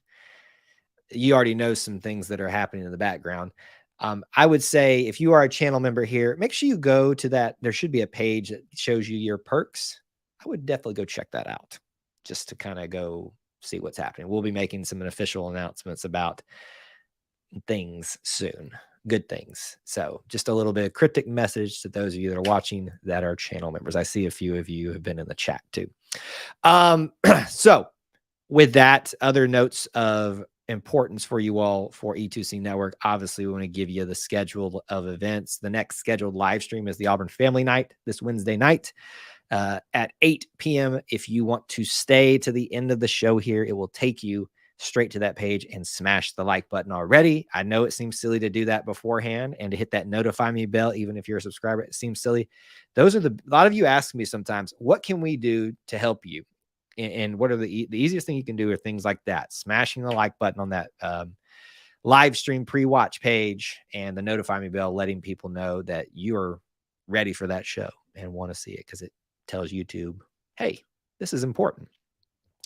you already know some things that are happening in the background. I would say if you are a channel member here, make sure you go to that. There should be a page that shows you your perks. I would definitely go check that out just to kind of go see what's happening. We'll be making some official announcements about things soon, good things. So just a little bit of cryptic message to those of you that are watching that are channel members. I see a few of you have been in the chat too. So with that, other notes of importance for you all for E2C Network. Obviously, we want to give you the schedule of events. The next scheduled live stream is the Auburn Family Night this Wednesday night at 8 p.m. If you want to stay to the end of the show here, it will take you straight to that page and smash the like button already. I know it seems silly to do that beforehand and to hit that notify me bell, even if you're a subscriber, it seems silly. Those are a lot of you ask me sometimes, what can we do to help you? And what are the easiest thing you can do are things like that, smashing the like button on that live stream pre-watch page and the notify me bell, letting people know that you're ready for that show and want to see it, because it tells YouTube, hey, this is important.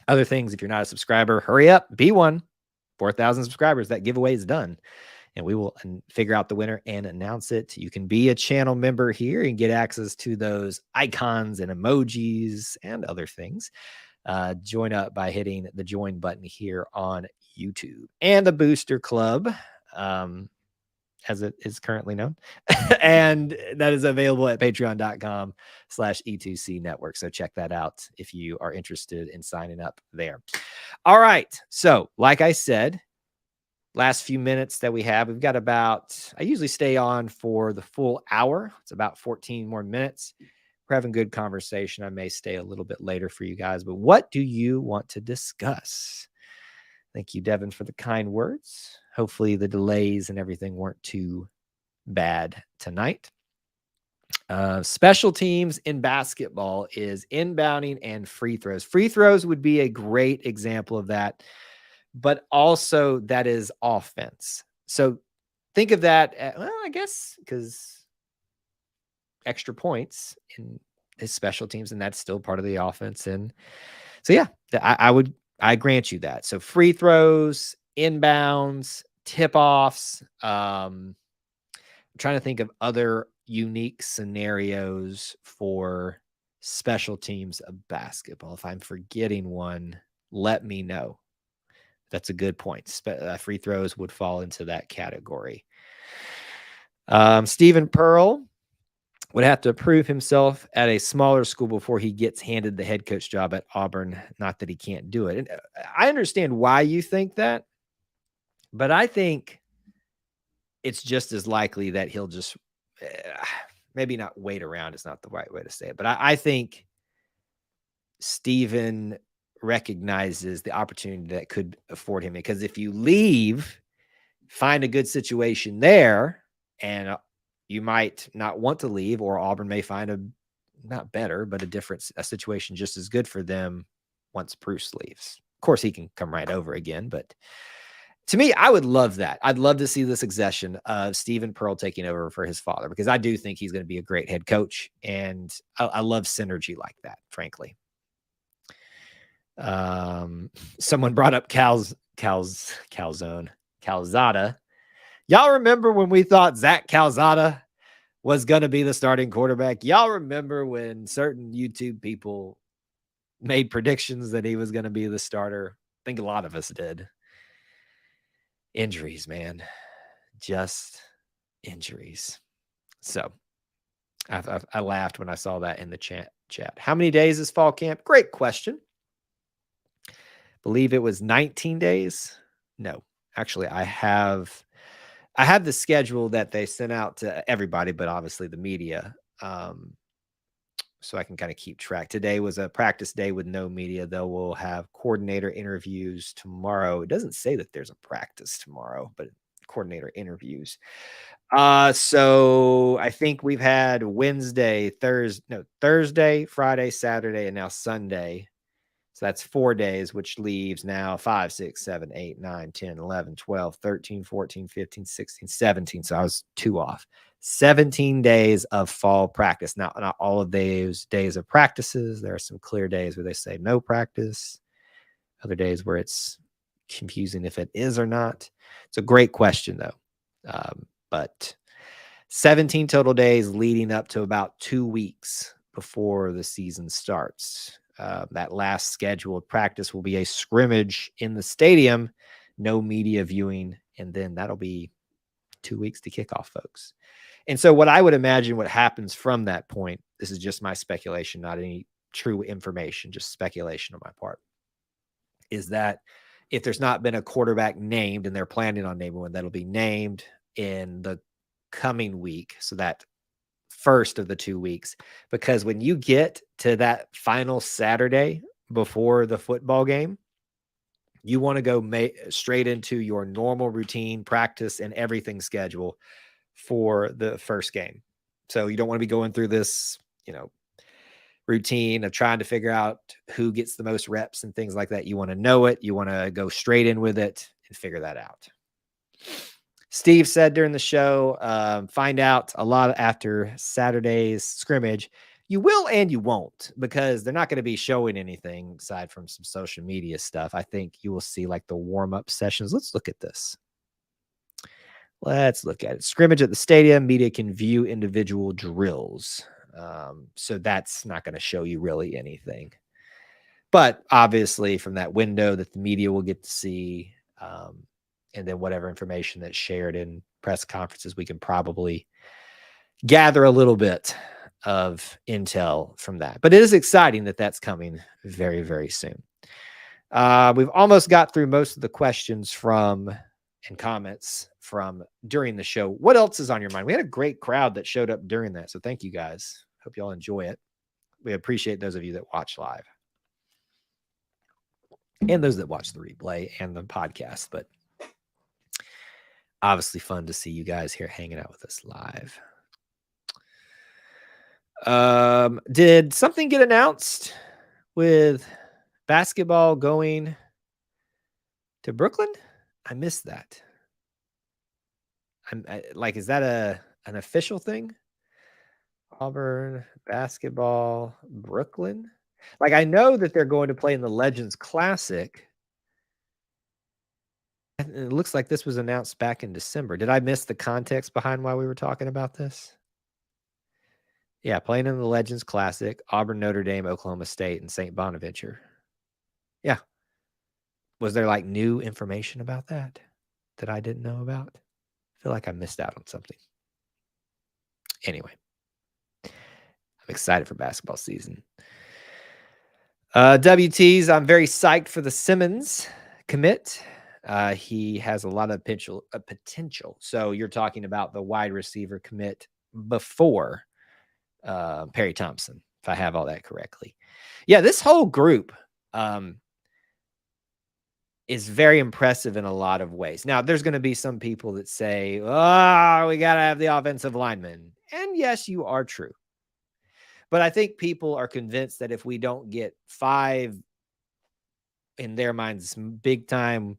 Other things, if you're not a subscriber, hurry up, be one. 4,000 subscribers, that giveaway is done, and we will figure out the winner and announce it. You can be a channel member here and get access to those icons and emojis and other things. Join up by hitting the join button here on YouTube, and the Booster Club, as it is currently known. And that is available at patreon.com/E2C Network. So check that out if you are interested in signing up there. All right. So like I said, last few minutes that we have, we've got about, I usually stay on for the full hour. It's about 14 more minutes. We're having good conversation. I may stay a little bit later for you guys, but what do you want to discuss? Thank you, Devin, for the kind words. Hopefully the delays and everything weren't too bad tonight. Special teams in basketball is inbounding and free throws. Free throws would be a great example of that, but also that is offense. So think of that, well, I guess, because extra points in his special teams, and that's still part of the offense. And so, yeah, I grant you that. So free throws, inbounds, tip-offs. I'm trying to think of other unique scenarios for special teams of basketball. If I'm forgetting one, let me know. That's a good point. Free throws would fall into that category. Stephen Pearl would have to prove himself at a smaller school before he gets handed the head coach job at Auburn. Not that he can't do it. And I understand why you think that, but I think it's just as likely that he'll just maybe not wait around. It's not the right way to say it, but I think Stephen recognizes the opportunity that could afford him, because if you leave, find a good situation there, and you might not want to leave, or Auburn may find a not better, but a situation just as good for them once Bruce leaves. Of course, he can come right over again, but to me, I would love that. I'd love to see the succession of Stephen Pearl taking over for his father, because I do think he's going to be a great head coach, and I love synergy like that, frankly. Someone brought up Calzada. Y'all remember when we thought Zach Calzada was going to be the starting quarterback? Y'all remember when certain YouTube people made predictions that he was going to be the starter? I think a lot of us did. Injuries, man. Just injuries. So I laughed when I saw that in the chat. How many days is fall camp? Great question. Believe it was 19 days. No, actually, I have the schedule that they sent out to everybody, but obviously the media. So I can kind of keep track. Today was a practice day with no media, though. We'll have coordinator interviews tomorrow. It doesn't say that there's a practice tomorrow, but coordinator interviews. So I think we've had Thursday, Friday, Saturday, and now Sunday So that's 4 days, which leaves now 5, 6, 7, 8, 9, 10, 11, 12, 13, 14, 15, 16, 17. So I was 2 off. 17 days of fall practice. Now, not all of those days of practices. There are some clear days where they say no practice, other days where it's confusing if it is or not. It's a great question, though. But 17 total days leading up to about 2 weeks before the season starts. That last scheduled practice will be a scrimmage in the stadium, no media viewing, and then that'll be 2 weeks to kick off, folks. And so what I would imagine what happens from that point, this is just my speculation, not any true information, just speculation on my part, is that if there's not been a quarterback named and they're planning on naming one, that'll be named in the coming week. So that first of the 2 weeks, because when you get to that final Saturday before the football game, you want to go straight into your normal routine practice and everything schedule for the first game. So you don't want to be going through this, routine of trying to figure out who gets the most reps and things like that. You want to know it. You want to go straight in with it and figure that out. Steve said during the show, find out a lot after Saturday's scrimmage. You will and you won't, because they're not going to be showing anything aside from some social media stuff. I think you will see like the warm-up sessions. Let's look at this. Let's look at it. Scrimmage at the stadium. Media can view individual drills. So that's not going to show you really anything. But obviously from that window that the media will get to see, and then whatever information that's shared in press conferences, we can probably gather a little bit of intel from that. But it is exciting that that's coming very, very soon. We've almost got through most of the questions and comments from during the show. What else is on your mind? We had a great crowd that showed up during that. So thank you guys. Hope you all enjoy it. We appreciate those of you that watch live and those that watch the replay and the podcast, but obviously fun to see you guys here hanging out with us live. Did something get announced with basketball going to Brooklyn? I missed that. Is that an official thing? Auburn basketball, Brooklyn. I know that they're going to play in the Legends Classic. It looks like this was announced back in December. Did I miss the context behind why we were talking about this? Yeah, playing in the Legends Classic, Auburn, Notre Dame, Oklahoma State, and St. Bonaventure. Yeah. Was there new information about that I didn't know about? I feel like I missed out on something. Anyway, I'm excited for basketball season. WTs, I'm very psyched for the Simmons commit. He has a lot of potential. So you're talking about the wide receiver commit before Perry Thompson, if I have all that correctly. Yeah, this whole group is very impressive in a lot of ways. Now, there's going to be some people that say, we got to have the offensive linemen. And yes, you are true. But I think people are convinced that if we don't get 5, in their minds, big time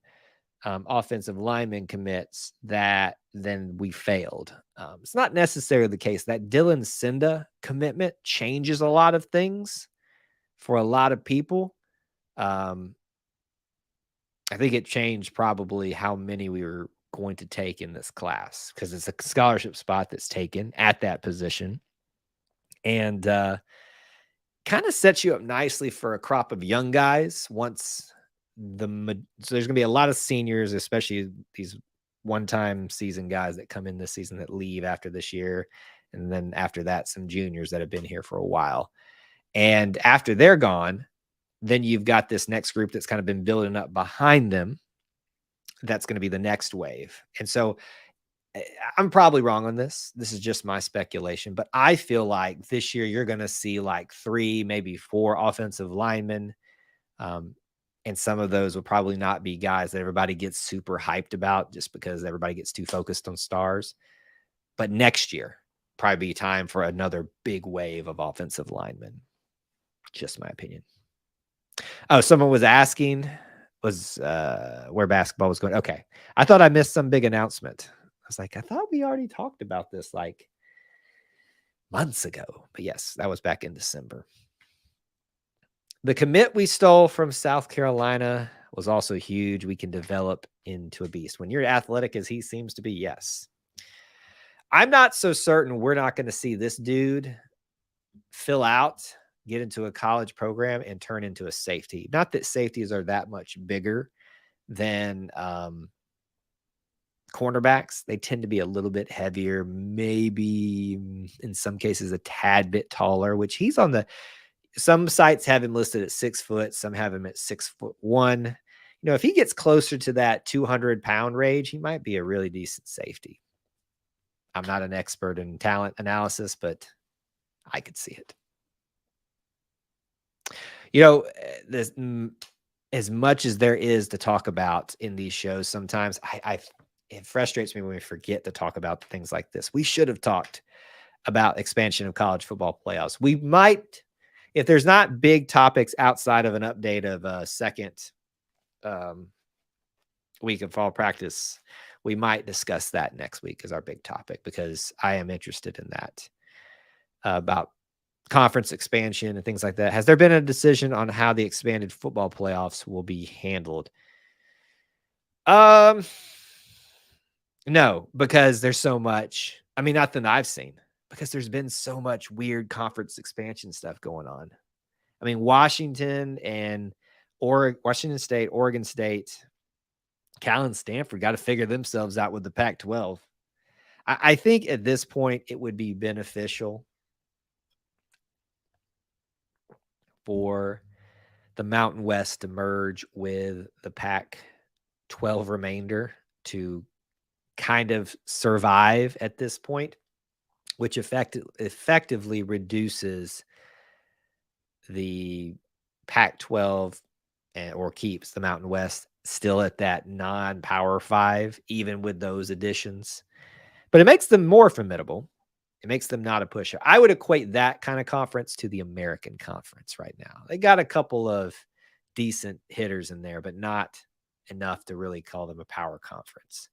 offensive lineman commits, that then we failed. It's not necessarily the case. That Dylan Cinda commitment changes a lot of things for a lot of people. I think it changed probably how many we were going to take in this class, because it's a scholarship spot that's taken at that position. And kind of sets you up nicely for a crop of young guys so there's going to be a lot of seniors, especially these one-time season guys that come in this season that leave after this year. And then after that, some juniors that have been here for a while. And after they're gone, then you've got this next group that's kind of been building up behind them. That's going to be the next wave. And so I'm probably wrong on this. This is just my speculation, but I feel like this year you're going to see 3, maybe 4 offensive linemen. And some of those will probably not be guys that everybody gets super hyped about just because everybody gets too focused on stars. But next year, probably be time for another big wave of offensive linemen. Just my opinion. Oh, someone was asking where basketball was going. Okay. I thought I missed some big announcement. I was like, I thought we already talked about this like months ago. But yes, that was back in December. The commit we stole from South Carolina was also huge. We can develop into a beast. When you're athletic as he seems to be, yes. I'm not so certain we're not going to see this dude fill out, get into a college program, and turn into a safety. Not that safeties are that much bigger than cornerbacks. They tend to be a little bit heavier, maybe in some cases a tad bit taller, which he's on the some sites have him listed at 6 foot, some have him at 6'1". You know, if he gets closer to that 200-pound range, he might be a really decent safety. I'm not an expert in talent analysis, but I could see it. You know, this as much as there is to talk about in these shows, sometimes it frustrates me when we forget to talk about things like this. We should have talked about expansion of college football playoffs. We might, if there's not big topics outside of an update of a second week of fall practice, we might discuss that next week as our big topic, because I am interested in that about conference expansion and things like that. Has there been a decision on how the expanded football playoffs will be handled? No, because there's so much. I mean, not that I've seen, because there's been so much weird conference expansion stuff going on. I mean, Washington State, Oregon State, Cal and Stanford got to figure themselves out with the Pac-12. I think at this point it would be beneficial for the Mountain West to merge with the Pac-12 remainder to kind of survive at this point, which effectively reduces the Pac-12 or keeps the Mountain West still at that non-Power 5, even with those additions. But it makes them more formidable. It makes them not a pusher. I would equate that kind of conference to the American Conference right now. They got a couple of decent hitters in there, but not enough to really call them a power conference.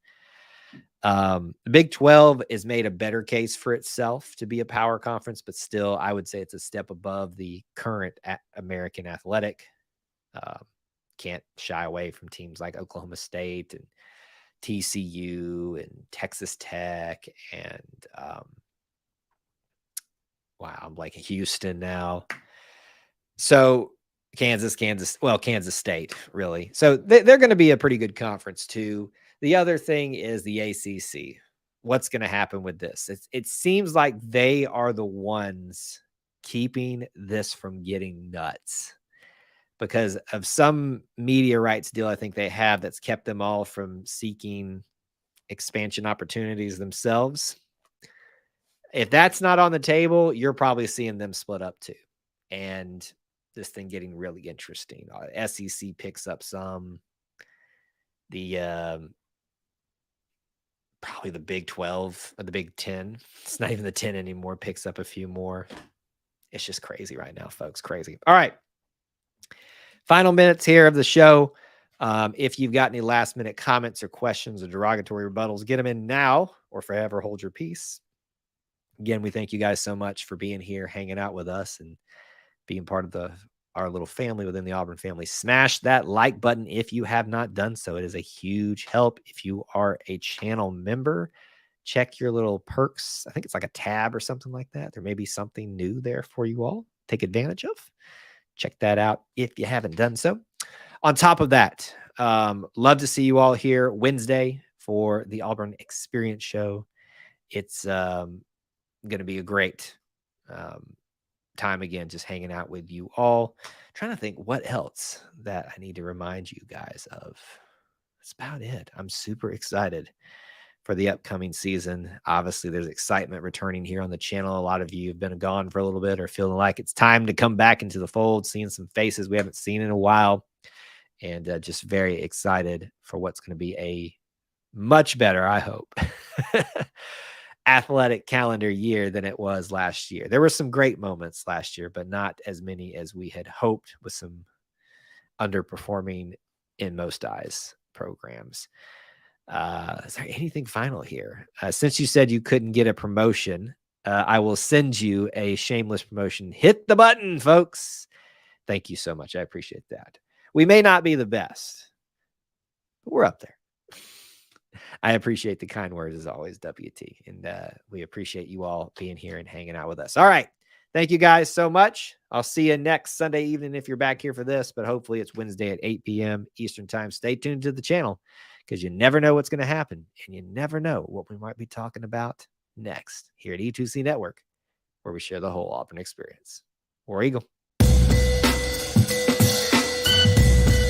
The Big 12 has made a better case for itself to be a power conference, but still, I would say it's a step above the current American Athletic. Can't shy away from teams like Oklahoma State and TCU and Texas Tech and I'm like Houston now. So Kansas State, really. So they're going to be a pretty good conference too. The other thing is the ACC. What's going to happen with this? It seems like they are the ones keeping this from getting nuts because of some media rights deal I think they have that's kept them all from seeking expansion opportunities themselves. If that's not on the table, you're probably seeing them split up too. And this thing getting really interesting. SEC picks up some. The probably the Big 12 or the Big 10. It's not even the 10 anymore. Picks up a few more. It's just crazy right now, folks. Crazy. All right. Final minutes here of the show. If you've got any last minute comments or questions or derogatory rebuttals, get them in now or forever hold your peace. Again, we thank you guys so much for being here, hanging out with us, and being part of our little family within the Auburn family. Smash that like button if you have not done so. It is a huge help. If you are a channel member, check your little perks. I think it's like a tab or something like that. There may be something new there for you all. Take advantage of. Check that out if you haven't done so. On top of that, love to see you all here Wednesday for the Auburn Experience show. It's going to be a great time again, just hanging out with you all. Trying to think what else that I need to remind you guys of. That's about it. I'm super excited for the upcoming season. Obviously, there's excitement returning here on the channel. A lot of you have been gone for a little bit or feeling like it's time to come back into the fold, seeing some faces we haven't seen in a while, and just very excited for what's going to be a much better, I hope, athletic calendar year than it was last year. There were some great moments last year, but not as many as we had hoped, with some underperforming in most eyes programs. Is there anything final here? Since you said you couldn't get a promotion, I will send you a shameless promotion. Hit the button, folks. Thank you so much. I appreciate that. We may not be the best, but we're up there. I appreciate the kind words as always, WT. And we appreciate you all being here and hanging out with us. All right. Thank you guys so much. I'll see you next Sunday evening if you're back here for this, but hopefully it's Wednesday at 8 p.m. Eastern time. Stay tuned to the channel because you never know what's going to happen and you never know what we might be talking about next here at E2C Network, where we share the whole Auburn experience. War Eagle.